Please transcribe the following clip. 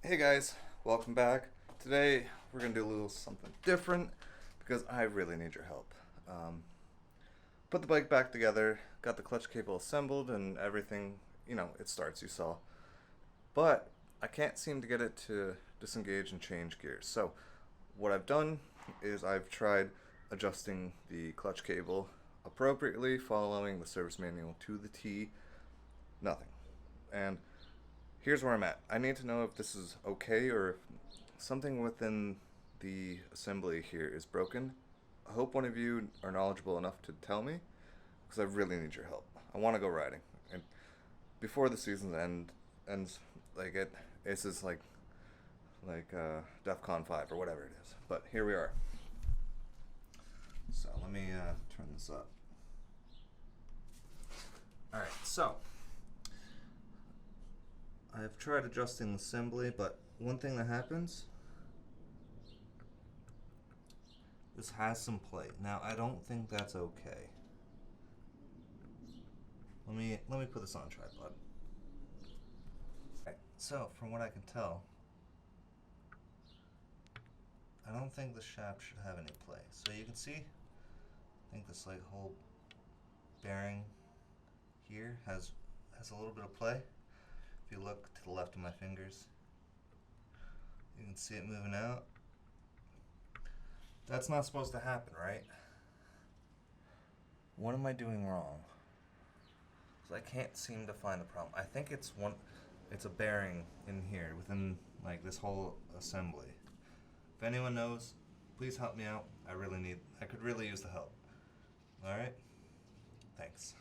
Hey guys, welcome back. Today we're gonna do a little something different because I really need your help. Put the bike back together, got the clutch cable assembled and everything, it starts, you saw. But I can't seem to get it to disengage and change gears. So what I've done is I've tried adjusting the clutch cable appropriately, following the service manual to the T. Nothing. And here's where I'm at. I need to know if this is okay or if something within the assembly here is broken. I hope one of you are knowledgeable enough to tell me because I really need your help. I want to go riding, and before the season ends, this is like DEFCON 5 or whatever it is. But here we are. So let me turn this up. All right, so I've tried adjusting the assembly, but one thing that happens, this has some play. Now I don't think that's okay. Let me put this on tripod. Okay, so from what I can tell, I don't think the shaft should have any play. So you can see, I think this whole bearing here has a little bit of play. If you look to the left of my fingers, you can see it moving out. That's not supposed to happen, right? What am I doing wrong? Because I can't seem to find the problem. I think it's a bearing in here within this whole assembly. If anyone knows, please help me out. I could really use the help. All right? Thanks.